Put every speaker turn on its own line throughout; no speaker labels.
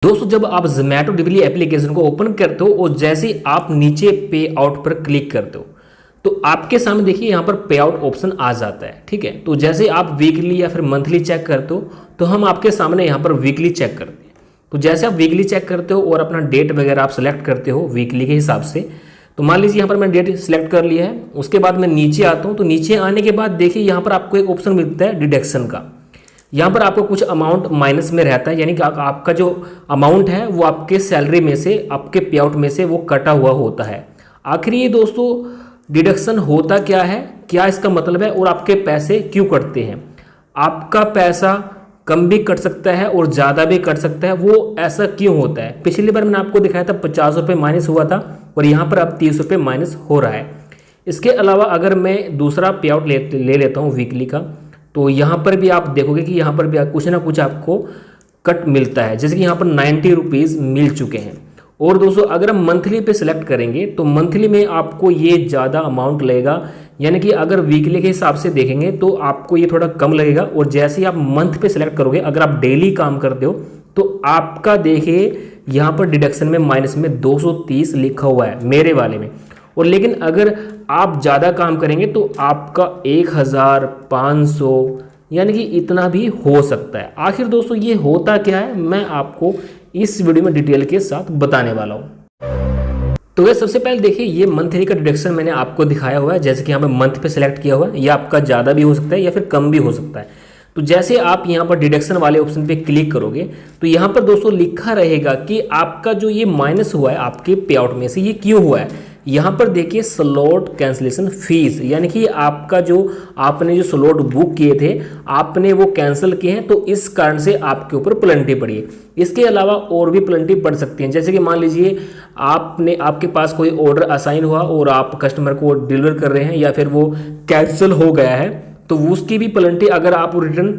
दोस्तों जब आप जोमेटो डिलीवरी एप्लीकेशन को ओपन करते हो और जैसे ही आप नीचे पे आउट पर क्लिक करते हो तो आपके सामने देखिए यहाँ पर पे आउट ऑप्शन आ जाता है। ठीक है, तो जैसे आप वीकली या फिर मंथली चेक करते हो तो हम आपके सामने यहाँ पर वीकली चेक करते हैं। तो जैसे आप वीकली चेक करते हो और अपना डेट वगैरह आप सेलेक्ट करते हो वीकली के हिसाब से, तो मान लीजिए यहाँ पर मैंने डेट सेलेक्ट कर लिया है। उसके बाद मैं नीचे आता हूँ, तो नीचे आने के बाद देखिए यहाँ पर आपको एक ऑप्शन मिलता है डिडक्शन का। यहाँ पर आपको कुछ अमाउंट माइनस में रहता है, यानी कि आपका जो अमाउंट है वो आपके सैलरी में से, आपके पे आउट में से वो कटा हुआ होता है। आखिर ये दोस्तों डिडक्शन होता क्या है, क्या इसका मतलब है और आपके पैसे क्यों कटते हैं। आपका पैसा कम भी कट सकता है और ज़्यादा भी कट सकता है। वो ऐसा क्यों होता है? पिछली बार मैंने आपको दिखाया था 50 रुपये माइनस हुआ था और यहाँ पर अब 30 रुपये माइनस हो रहा है। इसके अलावा अगर मैं दूसरा पे आउट ले लेता हूँ वीकली का, तो यहाँ पर भी आप देखोगे कि यहाँ पर भी कुछ ना कुछ आपको कट मिलता है। जैसे कि यहाँ पर 90 रुपीज़ मिल चुके हैं। और दोस्तों अगर हम मंथली पे सिलेक्ट करेंगे तो मंथली में आपको ये ज़्यादा अमाउंट लगेगा, यानी कि अगर वीकली के हिसाब से देखेंगे तो आपको ये थोड़ा कम लगेगा। और जैसे ही आप मंथ पे सिलेक्ट करोगे, अगर आप डेली काम करते हो तो आपका देखिए यहाँ पर डिडक्शन में माइनस में 230 लिखा हुआ है मेरे वाले में। और लेकिन अगर आप ज़्यादा काम करेंगे तो आपका 1500 यानी कि इतना भी हो सकता है। आखिर दोस्तों ये होता क्या है, मैं आपको इस वीडियो में डिटेल के साथ बताने वाला हूँ। तो ये सबसे पहले देखिए ये मंथली का डिडक्शन मैंने आपको दिखाया हुआ है। जैसे कि यहाँ पर मंथ पे सिलेक्ट किया हुआ है, या आपका ज़्यादा भी हो सकता है या फिर कम भी हो सकता है। तो जैसे आप यहाँ पर डिडक्शन वाले ऑप्शन पे क्लिक करोगे तो यहाँ पर दोस्तों लिखा रहेगा कि आपका जो ये माइनस हुआ है आपके पे आउट में से, ये क्यों हुआ है। यहाँ पर देखिए स्लॉट कैंसिलेशन फीस, यानी कि आपका जो आपने जो स्लॉट बुक किए थे आपने वो कैंसिल किए हैं, तो इस कारण से आपके ऊपर पेनल्टी पड़ी है। इसके अलावा और भी पेनल्टी पड़ सकती है। जैसे कि मान लीजिए आपके पास कोई ऑर्डर असाइन हुआ और आप कस्टमर को डिलीवर कर रहे हैं या फिर वो कैंसिल हो गया है, तो उसकी भी पेनल्टी अगर आप रिटर्न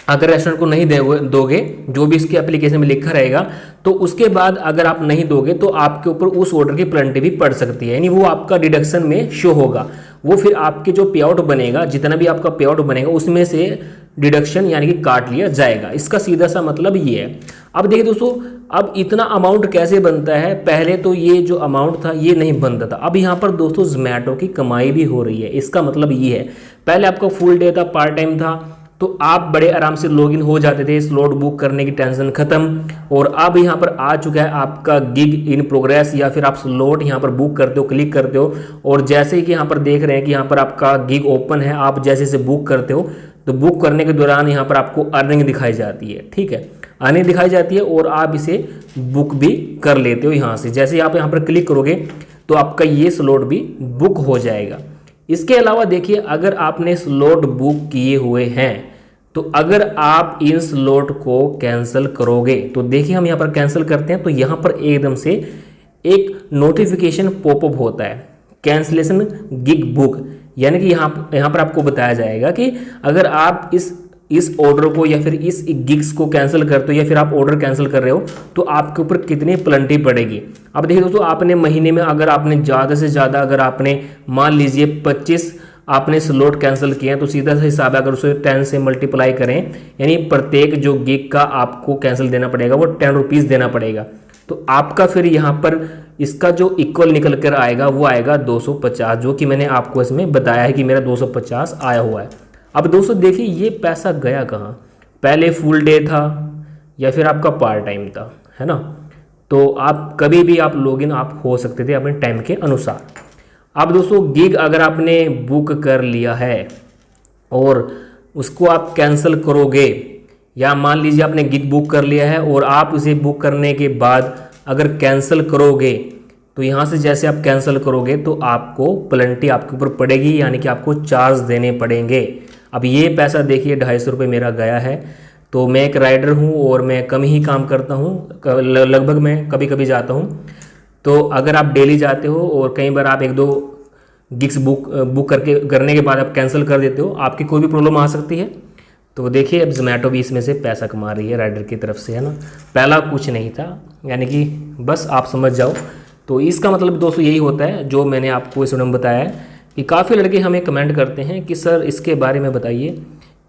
अगर रेस्टोरेंट को नहीं दोगे, जो भी इसके एप्लीकेशन में लिखा रहेगा, तो उसके बाद अगर आप नहीं दोगे तो आपके ऊपर उस ऑर्डर की पेनल्टी भी पड़ सकती है। यानी वो आपका डिडक्शन में शो होगा, वो फिर आपके जो पे आउट बनेगा, जितना भी आपका पे आउट बनेगा उसमें से डिडक्शन यानी कि काट लिया जाएगा। इसका सीधा सा मतलब ये है। अब देखिए दोस्तों, अब इतना अमाउंट कैसे बनता है। पहले तो ये जो अमाउंट था ये नहीं बनता था। अब यहाँ पर दोस्तों जोमेटो की कमाई भी हो रही है। इसका मतलब ये है, पहले आपका फुल डे था, पार्ट टाइम था, तो आप बड़े आराम से लॉगिन हो जाते थे, स्लॉट बुक करने की टेंशन खत्म। और अब यहाँ पर आ चुका है आपका गिग इन प्रोग्रेस, या फिर आप स्लॉट यहाँ पर बुक करते हो, क्लिक करते हो और जैसे ही कि यहाँ पर देख रहे हैं कि यहाँ पर आपका गिग ओपन है, आप जैसे से बुक करते हो तो बुक करने के दौरान यहाँ पर आपको अर्निंग दिखाई जाती है। ठीक है, अर्निंग दिखाई जाती है और आप इसे बुक भी कर लेते हो यहाँ से। जैसे ही आप यहाँ पर क्लिक करोगे तो आपका ये स्लॉट भी बुक हो जाएगा। इसके अलावा देखिए अगर आपने स्लॉट बुक किए हुए हैं तो अगर आप इन स्लॉट को कैंसिल करोगे तो देखिए हम यहाँ पर कैंसिल करते हैं तो यहाँ पर एकदम से एक नोटिफिकेशन पॉपअप होता है, कैंसिलेशन गिग बुक। यानी कि यहाँ पर आपको बताया जाएगा कि अगर आप इस ऑर्डर को या फिर इस गिग्स को कैंसिल करते हो या फिर आप ऑर्डर कैंसिल कर रहे हो तो आपके ऊपर कितनी पेनल्टी पड़ेगी। अब देखिए दोस्तों, आपने महीने में अगर आपने ज़्यादा से ज़्यादा अगर आपने मान लीजिए 25 आपने स्लॉट कैंसिल किए हैं तो सीधा सा हिसाब है, अगर उसे 10 से मल्टीप्लाई करें यानी प्रत्येक जो गिग का आपको कैंसिल देना पड़ेगा वो 10 रुपीज़ देना पड़ेगा। तो आपका फिर यहाँ पर इसका जो इक्वल निकल कर आएगा वो आएगा 250, जो कि मैंने आपको इसमें बताया है कि मेरा 250 आया हुआ है। अब दोस्तों देखिए ये पैसा गया कहाँ, पहले फुल डे था या फिर आपका पार्ट टाइम था, है ना। तो आप कभी भी आप लॉगिन आप हो सकते थे अपने टाइम के अनुसार। अब दोस्तों गिग अगर आपने बुक कर लिया है और उसको आप कैंसिल करोगे, या मान लीजिए आपने गिग बुक कर लिया है और आप उसे बुक करने के बाद अगर कैंसिल करोगे तो यहाँ से जैसे आप कैंसिल करोगे तो आपको पेनल्टी आपके ऊपर पड़ेगी, यानी कि आपको चार्ज देने पड़ेंगे। अब ये पैसा देखिए 250 रुपये मेरा गया है। तो मैं एक राइडर हूँ और मैं कम ही काम करता हूँ, लगभग मैं कभी कभी जाता हूँ। तो अगर आप डेली जाते हो और कई बार आप 1-2 गिग्स बुक करने के बाद आप कैंसिल कर देते हो, आपकी कोई भी प्रॉब्लम आ सकती है। तो देखिए अब जोमेटो भी इसमें से पैसा कमा रही है राइडर की तरफ से, है ना। पहला कुछ नहीं था, यानी कि बस आप समझ जाओ। तो इसका मतलब दोस्तों यही होता है जो मैंने आपको इस वीडियो में बताया है कि काफ़ी लड़के हमें कमेंट करते हैं कि सर इसके बारे में बताइए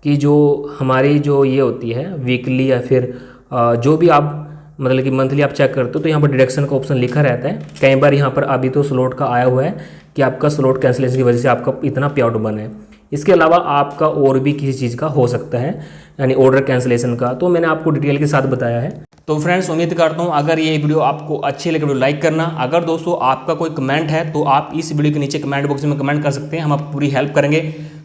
कि जो हमारी जो ये होती है वीकली या फिर जो भी आप मतलब कि मंथली आप चेक करते हो तो यहाँ पर डिडक्शन का ऑप्शन लिखा रहता है। कई बार यहाँ पर अभी तो स्लॉट का आया हुआ है कि आपका स्लॉट कैंसिलेशन की वजह से आपका इतना पे आउट बना है। इसके अलावा आपका और भी किसी चीज़ का हो सकता है, यानी ऑर्डर कैंसिलेशन का, तो मैंने आपको डिटेल के साथ बताया है। तो फ्रेंड्स उम्मीद करता हूँ अगर ये वीडियो आपको अच्छी लगे वीडियो लाइक करना। अगर दोस्तों आपका कोई कमेंट है तो आप इस वीडियो के नीचे कमेंट बॉक्स में कमेंट कर सकते हैं, हम आपको पूरी हेल्प करेंगे।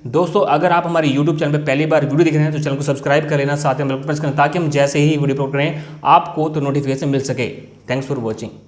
दोस्तों अगर आप हमारे YouTube चैनल पर पहली बार वीडियो देख रहे हैं तो चैनल को सब्सक्राइब कर लेना, साथ में बेल प्रेस करना ताकि हम जैसे ही वीडियो अपलोड करें आपको तो नोटिफिकेशन मिल सके। Thanks for watching.